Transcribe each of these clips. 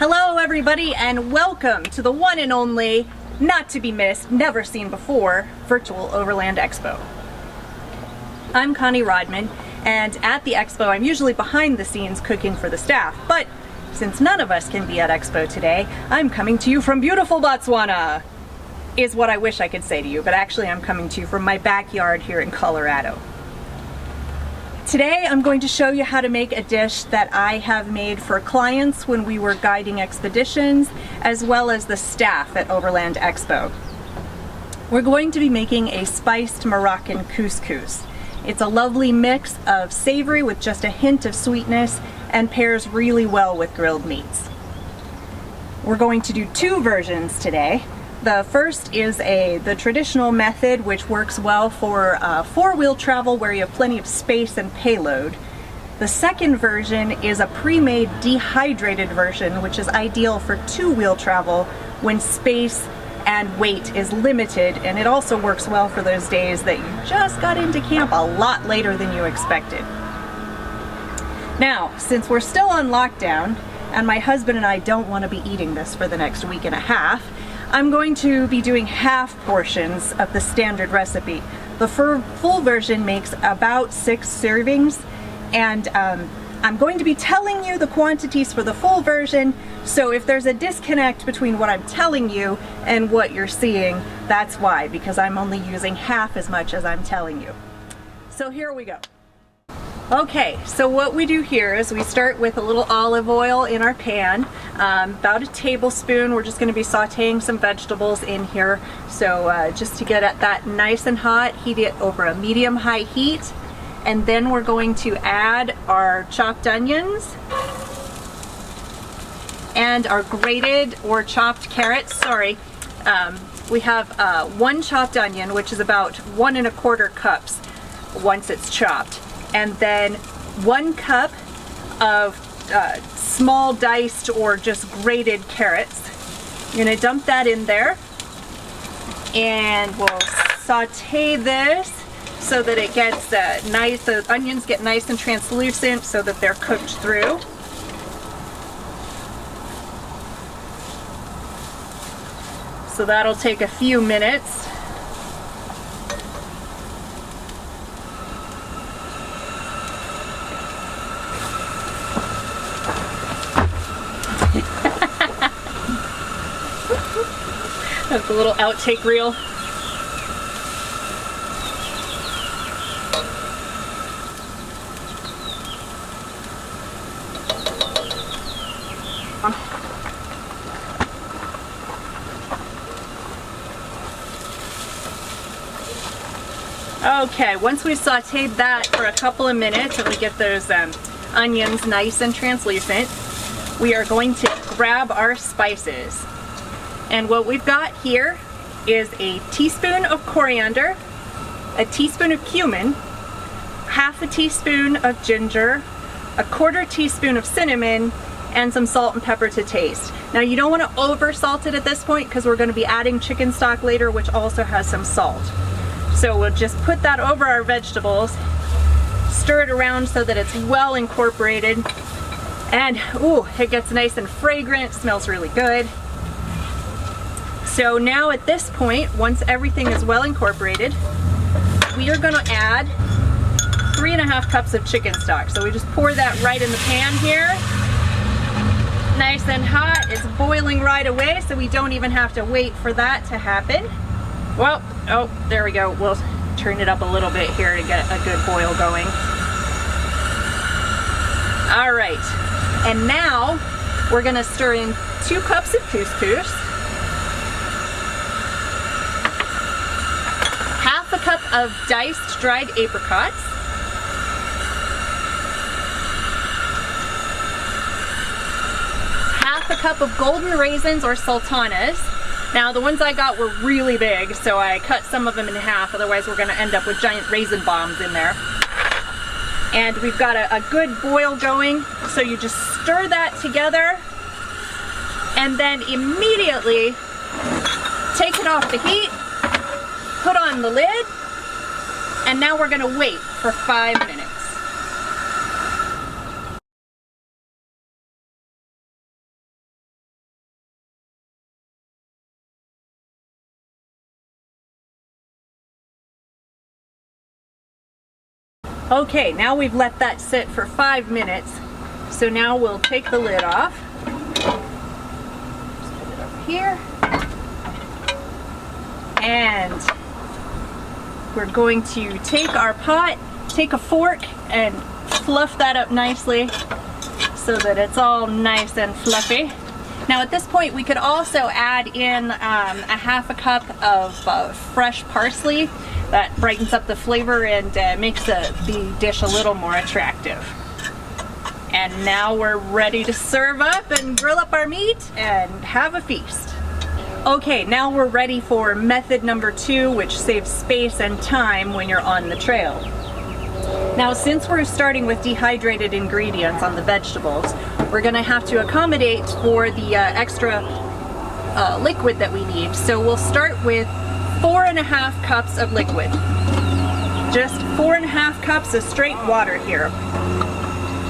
Hello everybody and welcome to the one and only, not to be missed, never seen before, Virtual Overland Expo. I'm Connie Rodman, and at the Expo I'm usually behind the scenes cooking for the staff, but since none of us can be at Expo today, I'm coming to you from beautiful Botswana, is what I wish I could say to you, but actually I'm coming to you from my backyard here in Colorado. Today I'm going to show you how to make a dish that I have made for clients when we were guiding expeditions, as well as the staff at Overland Expo. We're going to be making a spiced Moroccan CousCous. It's a lovely mix of savory with just a hint of sweetness and pairs really well with grilled meats. We're going to do two versions today. The first is the traditional method, which works well for four-wheel travel where you have plenty of space and payload. The second version is a pre-made dehydrated version, which is ideal for two-wheel travel when space and weight is limited, and it also works well for those days that you just got into camp a lot later than you expected. Now, since we're still on lockdown, and my husband and I don't want to be eating this for the next week and a half, I'm going to be doing half portions of the standard recipe. The full version makes about 6 servings, and I'm going to be telling you the quantities for the full version, so if there's a disconnect between what I'm telling you and what you're seeing, that's why, because I'm only using half as much as I'm telling you. So here we go. Okay, so what we do here is we start with a little olive oil in our pan, about a tablespoon. We're just going to be sauteing some vegetables in here. So just to get that nice and hot, heat it over a medium-high heat. And then we're going to add our chopped onions and our grated or chopped carrots. Sorry, we have 1 chopped onion, which is about 1 1/4 cups once it's chopped. And then 1 cup of small diced or just grated carrots. You're gonna dump that in there, and we'll saute this so that it gets nice, the onions get nice and translucent so that they're cooked through. So that'll take a few minutes. That's a little outtake reel. Okay, once we've sauteed that for a couple of minutes and we get those onions nice and translucent, we are going to grab our spices. And what we've got here is a teaspoon of coriander, a teaspoon of cumin, half a teaspoon of ginger, a 1/4 teaspoon of cinnamon, and some salt and pepper to taste. Now you don't want to over salt it at this point because we're going to be adding chicken stock later, which also has some salt. So we'll just put that over our vegetables, stir it around so that it's well incorporated, and ooh, it gets nice and fragrant, smells really good. So now at this point, once everything is well incorporated, we are going to add 3 1/2 cups of chicken stock. So we just pour that right in the pan here. Nice and hot. It's boiling right away, so we don't even have to wait for that to happen. Well, oh, there we go. We'll turn it up a little bit here to get a good boil going. All right, and now we're going to stir in 2 cups of couscous, half a cup of diced dried apricots, half a cup of golden raisins or sultanas. Now the ones I got were really big, so I cut some of them in half, otherwise we're going to end up with giant raisin bombs in there. And we've got a good boil going, so you just stir that together and then immediately take it off the heat, put on the lid, and now we're going to wait for 5 minutes. Okay, now we've let that sit for 5 minutes. So now we'll take the lid off. Just put it over here. And we're going to take our pot, take a fork, and fluff that up nicely so that it's all nice and fluffy. Now at this point we could also add in a half a cup of fresh parsley. That brightens up the flavor and makes the dish a little more attractive. And now we're ready to serve up and grill up our meat and have a feast. Okay, now we're ready for method number 2, which saves space and time when you're on the trail. Now, since we're starting with dehydrated ingredients on the vegetables, we're gonna have to accommodate for the extra liquid that we need. So we'll start with 4.5 cups of liquid. Just 4.5 cups of straight water here.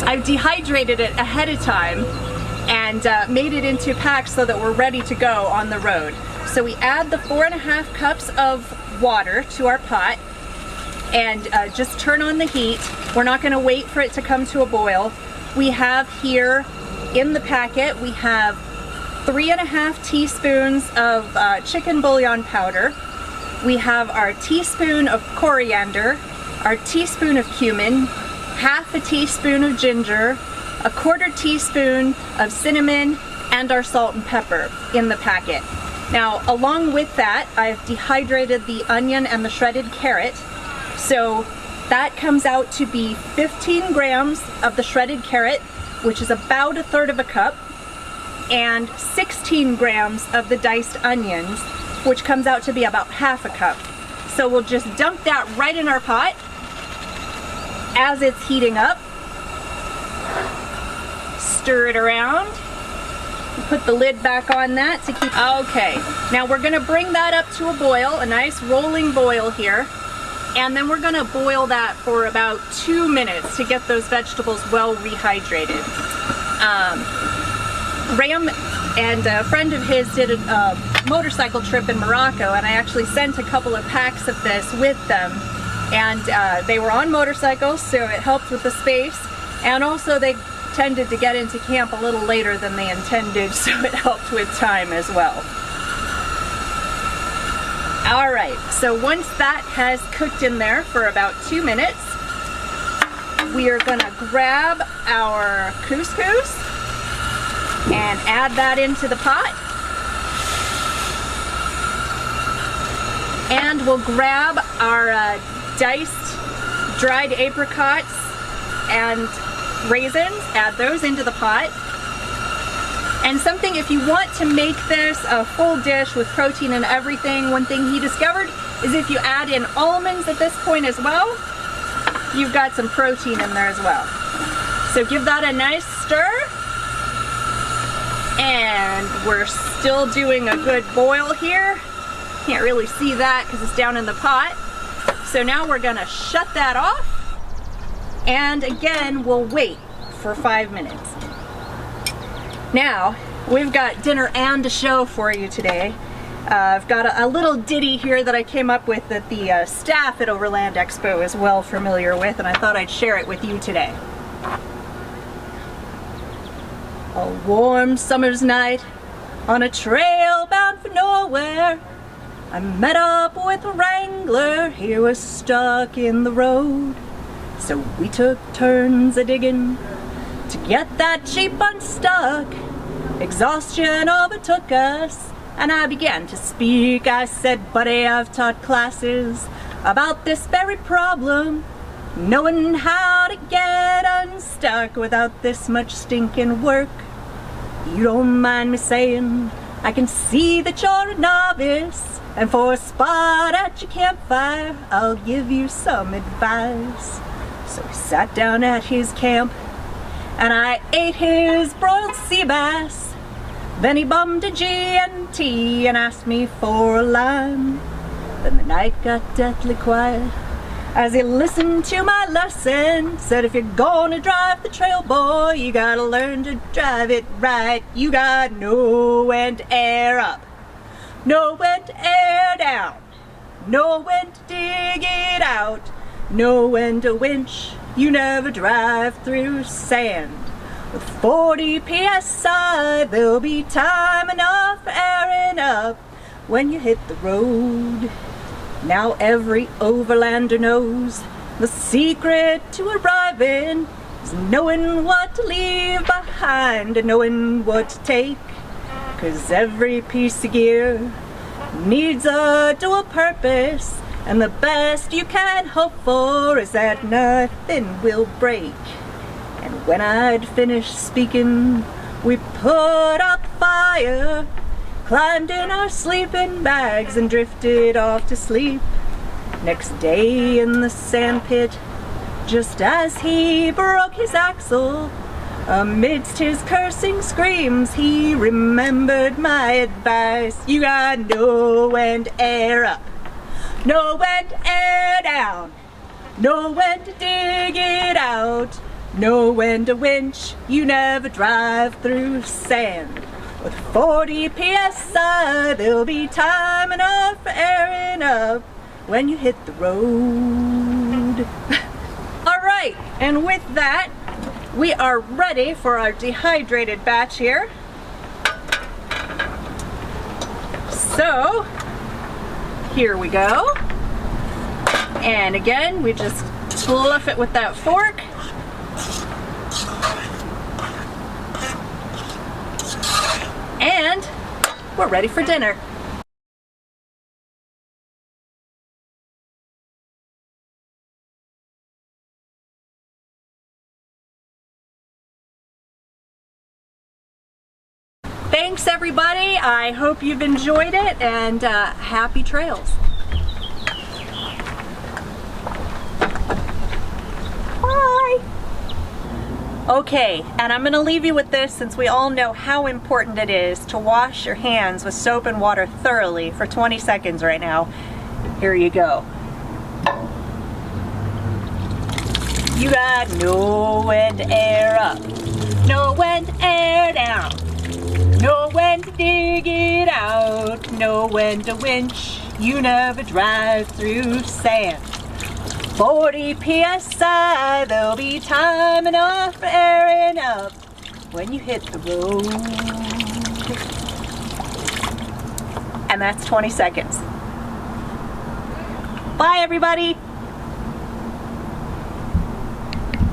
I've dehydrated it ahead of time and made it into packs so that we're ready to go on the road. So we add the 4.5 cups of water to our pot and just turn on the heat. We're not going to wait for it to come to a boil. We have here in the packet, we have 3.5 teaspoons of chicken bouillon powder. We have our teaspoon of coriander, our teaspoon of cumin, half a teaspoon of ginger, a 1/4 teaspoon of cinnamon, and our salt and pepper in the packet. Now, along with that, I've dehydrated the onion and the shredded carrot. So that comes out to be 15 grams of the shredded carrot, which is about 1/3 of a cup, and 16 grams of the diced onions, which comes out to be about half a cup. So we'll just dump that right in our pot as it's heating up. Stir it around. Put the lid back on that to keep. Okay, now we're gonna bring that up to a boil, a nice rolling boil here. And then we're gonna boil that for about 2 minutes to get those vegetables well rehydrated. Ram and a friend of his did a motorcycle trip in Morocco, and I actually sent a couple of packs of this with them. And they were on motorcycles, so it helped with the space. And also they tended to get into camp a little later than they intended, so it helped with time as well. All right, so once that has cooked in there for about 2 minutes, we are gonna grab our couscous and add that into the pot. And we'll grab our diced dried apricots and raisins, add those into the pot. And something, if you want to make this a full dish with protein and everything, one thing he discovered is if you add in almonds at this point as well, you've got some protein in there as well. So give that a nice stir. And we're still doing a good boil here. Can't really see that because it's down in the pot. So now we're gonna shut that off. And again, we'll wait for 5 minutes. Now, we've got dinner and a show for you today. I've got a little ditty here that I came up with that the staff at Overland Expo is well familiar with, and I thought I'd share it with you today. A warm summer's night on a trail bound for nowhere, I met up with a wrangler, he was stuck in the road. So we took turns a-digging to get that sheep unstuck. Exhaustion overtook us, and I began to speak. I said, buddy, I've taught classes about this very problem, knowing how to get unstuck without this much stinking work. You don't mind me saying, I can see that you're a novice, and for a spot at your campfire, I'll give you some advice. So we sat down at his camp, and I ate his broiled sea bass. Then he bummed a G&T and asked me for a lime. Then the night got deathly quiet as he listened to my lesson. Said, if you're gonna drive the trail, boy, you gotta learn to drive it right. You gotta know when to air up, know when to air down, know when to dig it out, know when to winch. You never drive through sand. With 40 psi, there'll be time enough for airing up when you hit the road. Now every overlander knows the secret to arriving is knowing what to leave behind and knowing what to take. 'Cause every piece of gear needs a dual purpose, and the best you can hope for is that nothing will break. And when I'd finished speaking, we put out the fire, climbed in our sleeping bags and drifted off to sleep. Next day in the sandpit, just as he broke his axle, amidst his cursing screams, he remembered my advice. You gotta know when to air up, know when to air down, know when to dig it out, know when to winch. You never drive through sand. With 40 psi, there'll be time enough for airing up when you hit the road. All right, and with that, we are ready for our dehydrated batch here. So, here we go. And again, we just fluff it with that fork. And we're ready for dinner. Thanks everybody, I hope you've enjoyed it, and happy trails. Bye! Okay, and I'm going to leave you with this since we all know how important it is to wash your hands with soap and water thoroughly for 20 seconds right now. Here you go. You gotta know when to air up, know when to air down, know when to dig it out, know when to winch. You never drive through sand. 40 psi, there'll be time enough for airing up when you hit the road. And that's 20 seconds. Bye everybody.